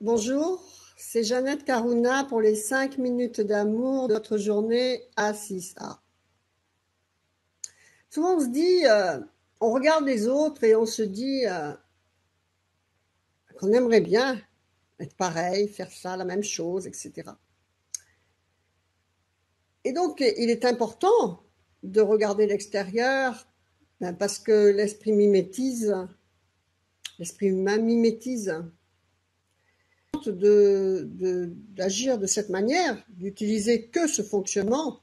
Bonjour, c'est Jeannette Karuna pour les 5 minutes d'amour de notre journée à 6A. Souvent on se dit, on regarde les autres et on se dit qu'on aimerait bien être pareil, faire ça, la même chose, etc. Et donc il est important de regarder l'extérieur parce que l'esprit humain mimétise. D'agir de cette manière, d'utiliser que ce fonctionnement,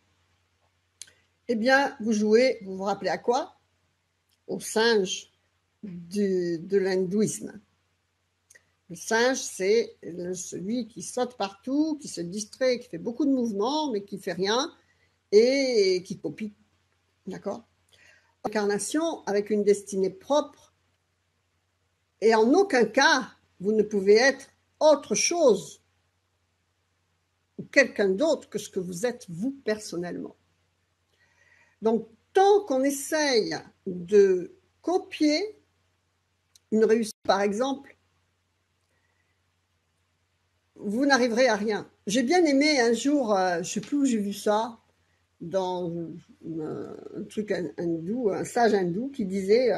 eh bien, vous vous rappelez à quoi? Au singe de l'hindouisme. Le singe, c'est celui qui saute partout, qui se distrait, qui fait beaucoup de mouvements, mais qui fait rien et qui copie. D'accord? Incarnation avec une destinée propre, et en aucun cas, vous ne pouvez être autre chose ou quelqu'un d'autre que ce que vous êtes vous personnellement. Donc, tant qu'on essaye de copier une réussite, par exemple, vous n'arriverez à rien. J'ai bien aimé un jour, je ne sais plus où j'ai vu ça, dans un truc hindou, un sage hindou qui disait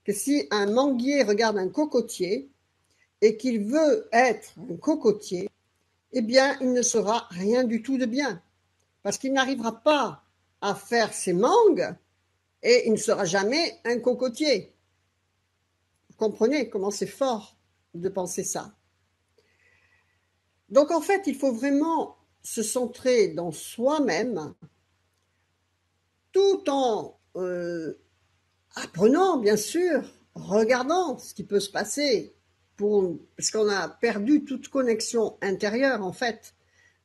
que si un manguier regarde un cocotier et qu'il veut être un cocotier, eh bien, il ne sera rien du tout de bien, parce qu'il n'arrivera pas à faire ses mangues et il ne sera jamais un cocotier. Vous comprenez comment c'est fort de penser ça. Donc en fait, il faut vraiment se centrer dans soi-même tout en apprenant, bien sûr, regardant ce qui peut se passer, parce qu'on a perdu toute connexion intérieure en fait.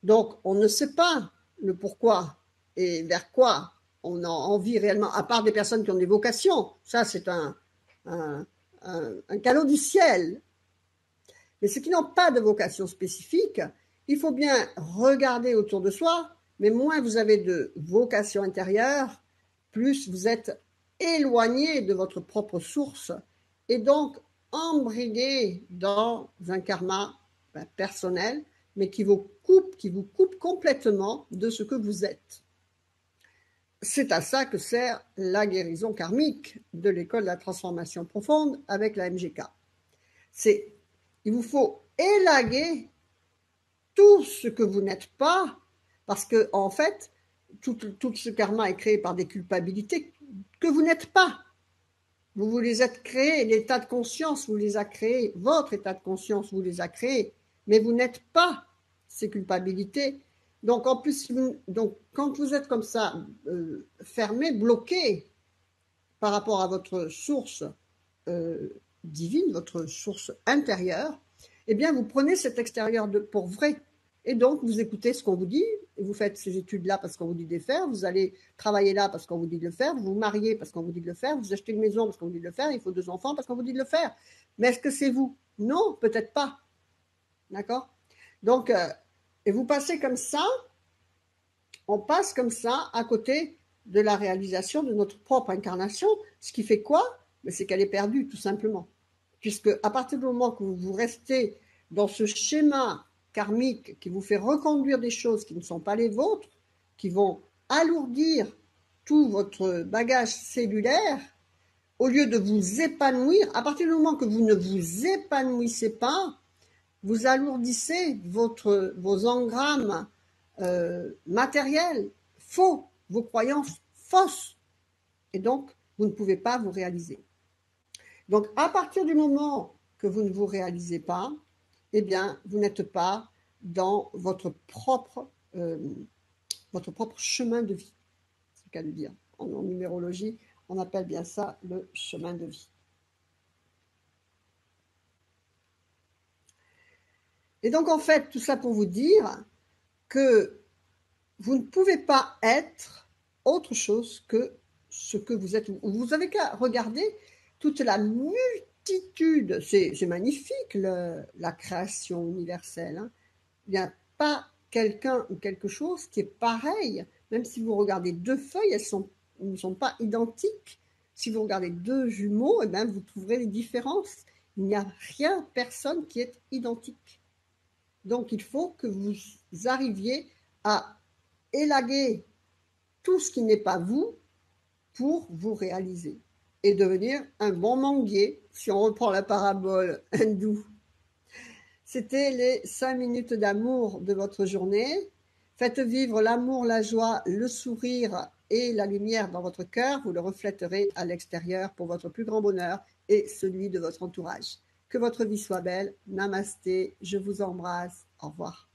Donc on ne sait pas le pourquoi et vers quoi on a envie réellement, à part des personnes qui ont des vocations. Ça, c'est un cadeau du ciel. Mais ceux qui n'ont pas de vocation spécifique, il faut bien regarder autour de soi, mais moins vous avez de vocation intérieure, plus vous êtes éloigné de votre propre source et donc embrigué dans un karma personnel, mais qui vous coupe complètement de ce que vous êtes. C'est à ça que sert la guérison karmique de l'école de la transformation profonde avec la MGK. Il vous faut élaguer tout ce que vous n'êtes pas, parce que en fait, tout ce karma est créé par des culpabilités que vous n'êtes pas. Vous vous les êtes créés, l'état de conscience vous les a créés, votre état de conscience vous les a créés, mais vous n'êtes pas ces culpabilités. Donc en plus, quand vous êtes comme ça, fermé, bloqué par rapport à votre source divine, votre source intérieure, eh bien vous prenez cet extérieur pour vrai. Et donc vous écoutez ce qu'on vous dit, et vous faites ces études-là parce qu'on vous dit de les faire, vous allez travailler là parce qu'on vous dit de le faire, vous vous mariez parce qu'on vous dit de le faire, vous achetez une maison parce qu'on vous dit de le faire, il faut 2 enfants parce qu'on vous dit de le faire. Mais est-ce que c'est vous? Non, peut-être pas. D'accord? Donc, et vous passez comme ça, on passe comme ça à côté de la réalisation de notre propre incarnation, ce qui fait quoi? C'est qu'elle est perdue, tout simplement. Puisque à partir du moment que vous restez dans ce schéma karmique qui vous fait reconduire des choses qui ne sont pas les vôtres, qui vont alourdir tout votre bagage cellulaire, au lieu de vous épanouir, à partir du moment que vous ne vous épanouissez pas, vous alourdissez vos engrammes matériels faux, vos croyances fausses. Et donc, vous ne pouvez pas vous réaliser. Donc, à partir du moment que vous ne vous réalisez pas, eh bien, vous n'êtes pas dans votre propre chemin de vie. C'est le cas de dire. En numérologie, on appelle bien ça le chemin de vie. Et donc, en fait, tout ça pour vous dire que vous ne pouvez pas être autre chose que ce que vous êtes. Vous avez qu'à regarder toute la multitude, c'est magnifique la création universelle. Hein. Il n'y a pas quelqu'un ou quelque chose qui est pareil. Même si vous regardez 2 feuilles, elles ne sont pas identiques. Si vous regardez 2 jumeaux, eh bien, vous trouverez des différences. Il n'y a rien, personne qui est identique. Donc, il faut que vous arriviez à élaguer tout ce qui n'est pas vous pour vous réaliser et devenir un bon manguier, si on reprend la parabole hindoue. C'était les 5 minutes d'amour de votre journée. Faites vivre l'amour, la joie, le sourire et la lumière dans votre cœur. Vous le reflèterez à l'extérieur pour votre plus grand bonheur et celui de votre entourage. Que votre vie soit belle. Namasté. Je vous embrasse. Au revoir.